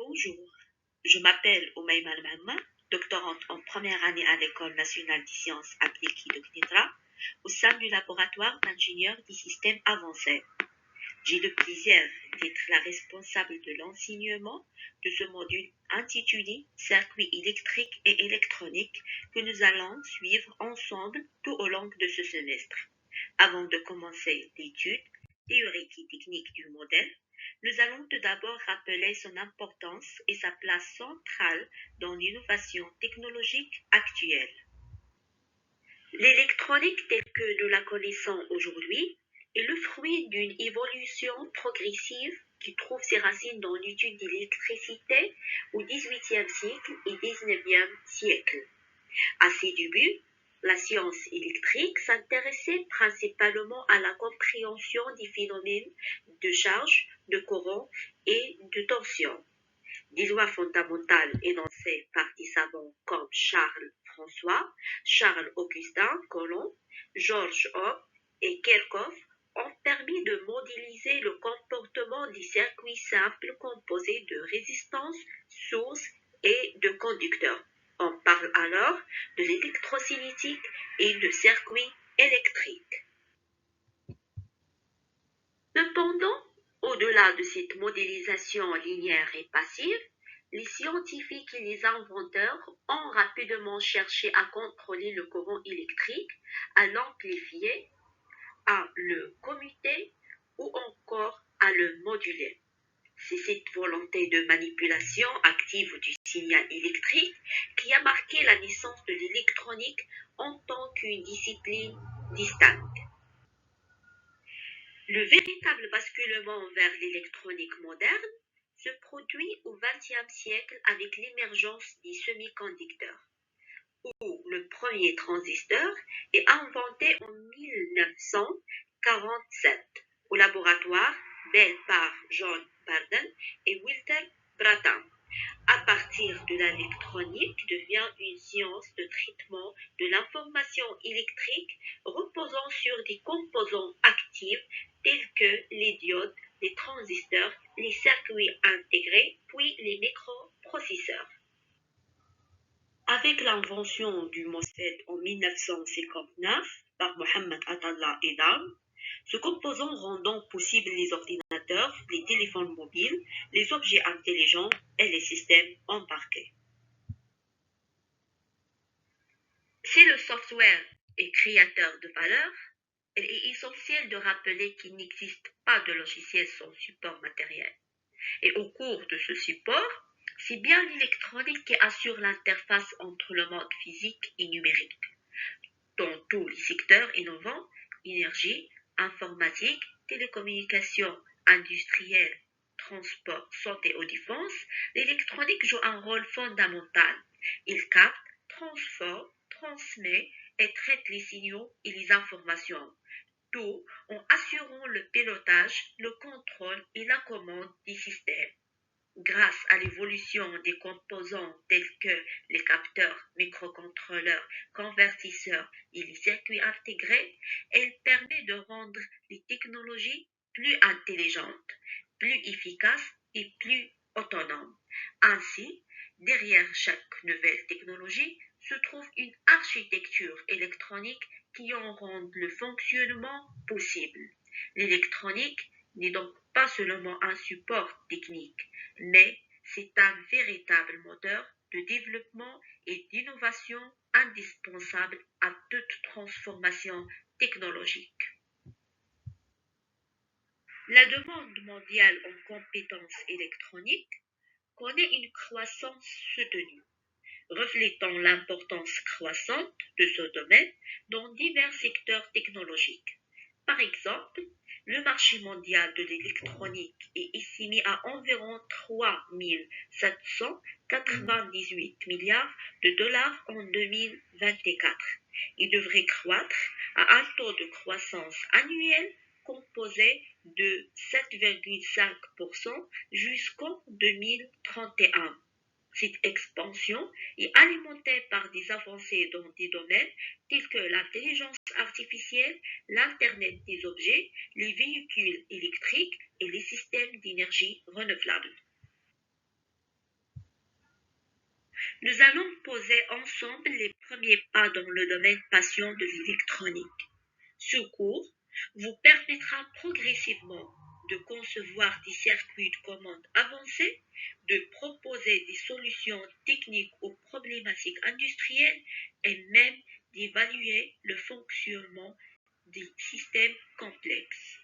Bonjour, je m'appelle Oumaima Al-Mamma, doctorante en première année à l'École nationale des sciences appliquées de CNEDRA, au sein du laboratoire d'ingénieurs des systèmes avancés. J'ai le plaisir d'être la responsable de l'enseignement de ce module intitulé Circuits électriques et électroniques que nous allons suivre ensemble tout au long de ce semestre. Avant de commencer l'étude théorique et technique du modèle, nous allons tout d'abord rappeler son importance et sa place centrale dans l'innovation technologique actuelle. L'électronique telle que nous la connaissons aujourd'hui est le fruit d'une évolution progressive qui trouve ses racines dans l'étude de l'électricité au XVIIIe siècle et XIXe siècle. À ses débuts, la science électrique s'intéressait principalement à la compréhension des phénomènes de charge, de courant et de tension. Des lois fondamentales énoncées par des savants comme Charles François, Charles Augustin Coulomb, George Ohm et Kirchhoff ont permis de modéliser le comportement des circuits simples composés de résistances, sources et de conducteurs. On parle alors de l'électrocinétique et de circuits électriques. Cependant, au-delà de cette modélisation linéaire et passive, les scientifiques et les inventeurs ont rapidement cherché à contrôler le courant électrique, à l'amplifier, à le commuter ou encore à le moduler. C'est cette volonté de manipulation active du signal électrique qui a marqué la naissance de l'électronique en tant qu'une discipline distincte. Le véritable basculement vers l'électronique moderne se produit au XXe siècle avec l'émergence des semi-conducteurs, où le premier transistor est inventé en 1947 au laboratoire Bell par John Barden et Walter Brattain. À partir de l'électronique devient une science de traitement de l'information électrique reposant sur des composants actifs tels que les diodes, les transistors, les circuits intégrés, puis les microprocesseurs. Avec l'invention du MOSFET en 1959 par Mohamed Atallah Edam, ce composant rendant possible les ordinateurs, les téléphones mobiles, les objets intelligents et les systèmes embarqués. Si le software est créateur de valeur, il est essentiel de rappeler qu'il n'existe pas de logiciel sans support matériel. Et au cours de ce support, c'est bien l'électronique qui assure l'interface entre le monde physique et numérique. Dans tous les secteurs innovants, énergie, informatique, télécommunications, industrielles, transport, santé ou défense, l'électronique joue un rôle fondamental. Il capte, transforme, transmet et traite les signaux et les informations, tout en assurant le pilotage, le contrôle et la commande des systèmes. Grâce à l'évolution des composants tels que les capteurs, microcontrôleurs, convertisseurs et les circuits intégrés, elle permet de rendre les technologies plus intelligentes, plus efficaces et plus autonomes. Ainsi, derrière chaque nouvelle technologie se trouve une architecture électronique qui en rend le fonctionnement possible. L'électronique n'est donc pas seulement un support technique, mais c'est un véritable moteur de développement et d'innovation indispensable à toute transformation technologique. La demande mondiale en compétences électroniques connaît une croissance soutenue, reflétant l'importance croissante de ce domaine dans divers secteurs technologiques. Par exemple, le marché mondial de l'électronique est estimé à environ 3 798 milliards de dollars en 2024 et devrait croître à un taux de croissance annuel composé de 7,5% jusqu'en 2031. Cette expansion est alimentée par des avancées dans des domaines tels que l'intelligence artificielle, l'Internet des objets, les véhicules électriques et les systèmes d'énergie renouvelable. Nous allons poser ensemble les premiers pas dans le domaine passion de l'électronique. Ce cours vous permettra progressivement de concevoir des circuits de commande avancés, de proposer des solutions techniques aux problématiques industrielles et même d'évaluer le fonctionnement des systèmes complexes.